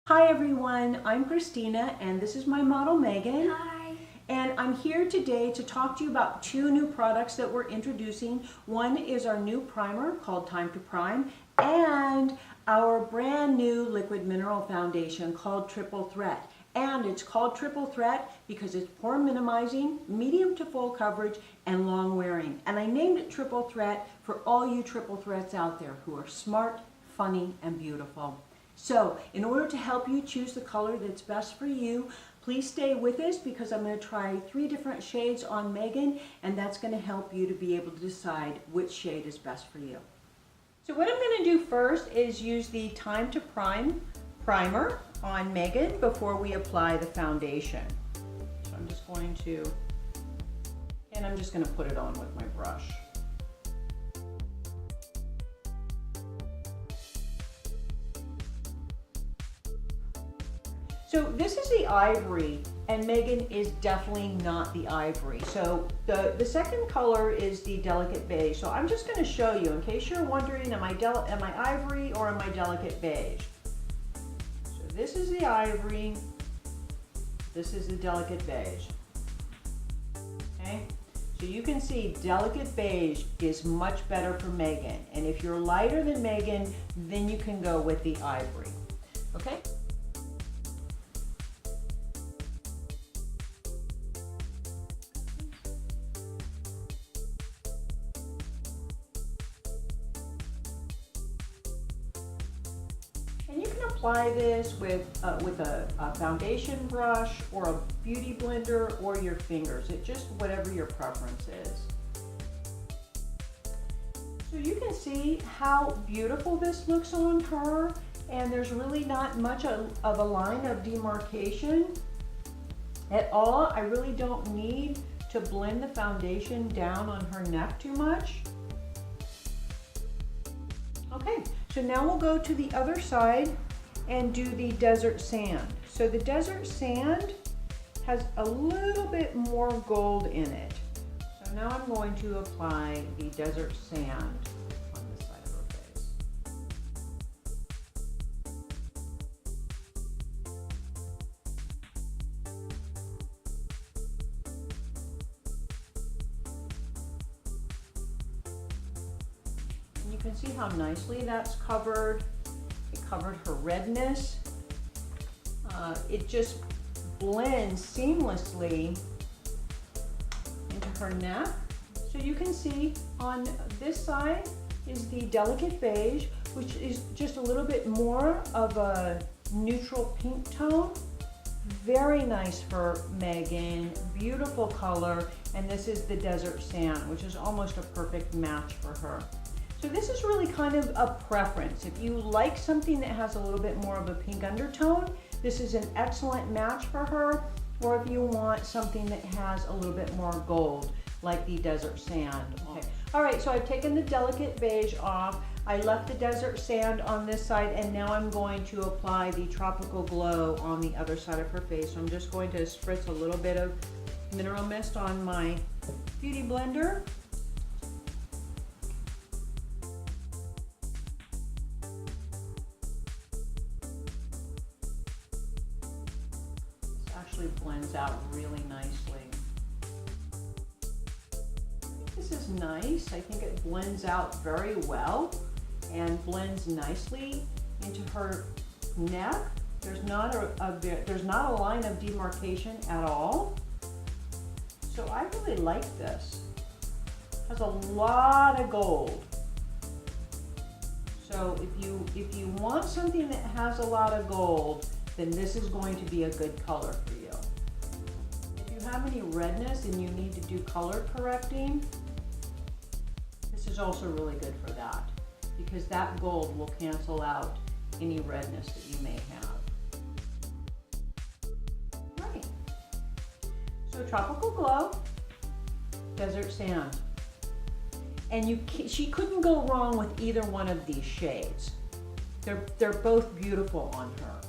Hi everyone, I'm Christina and this is my model Megan. Hi. And I'm here today to talk to you about two new products that we're introducing. One is our new primer called Time to Prime and our brand new liquid mineral foundation called Triple Threat. And it's called Triple Threat because it's pore minimizing, medium to full coverage, and long wearing. And I named it Triple Threat for all you triple threats out there who are smart, funny, and beautiful. So, in order to help you choose the color that's best for you, please stay with us because I'm going to try 3 different shades on Megan, and that's going to help you to be able to decide which shade is best for you. So what I'm going to do first is use the Time to Prime primer on Megan before we apply the foundation. So I'm just going to put it on with my brush. So this is the ivory, and Megan is definitely not the ivory. So the second color is the delicate beige. So I'm just going to show you in case you're wondering, am I ivory or am I delicate beige? So this is the ivory, this is the delicate beige. Okay, so you can see delicate beige is much better for Megan. And if you're lighter than Megan, then you can go with the ivory. Okay. And you can apply this with a foundation brush or a beauty blender or your fingers. It's just whatever your preference is. So you can see how beautiful this looks on her, and there's really not much of a line of demarcation at all. I really don't need to blend the foundation down on her neck too much. Okay, so now we'll go to the other side and do the desert sand. So the desert sand has a little bit more gold in it. So now I'm going to apply the desert sand on this side of her face. You can see how nicely that's covered. It covered her redness. It just blends seamlessly into her neck. So you can see on this side is the delicate beige, which is just a little bit more of a neutral pink tone. Very nice for Megan, beautiful color, and this is the desert sand, which is almost a perfect match for her. So this is really kind of a preference. If you like something that has a little bit more of a pink undertone, this is an excellent match for her. Or if you want something that has a little bit more gold, like the desert sand. Okay. All right, so I've taken the delicate beige off. I left the desert sand on this side, and now I'm going to apply the Tropical Glow on the other side of her face. So I'm just going to spritz a little bit of mineral mist on my beauty blender. Blends out really nicely. This is nice. I think it blends out very well and blends nicely into her neck. There's not a line of demarcation at all. So I really like this. It has a lot of gold. So if you want something that has a lot of gold, then this is going to be a good color for you. If you have any redness and you need to do color correcting, this is also really good for that because that gold will cancel out any redness that you may have. Right. So Tropical Glow, Desert Sand. And she couldn't go wrong with either one of these shades. They're both beautiful on her.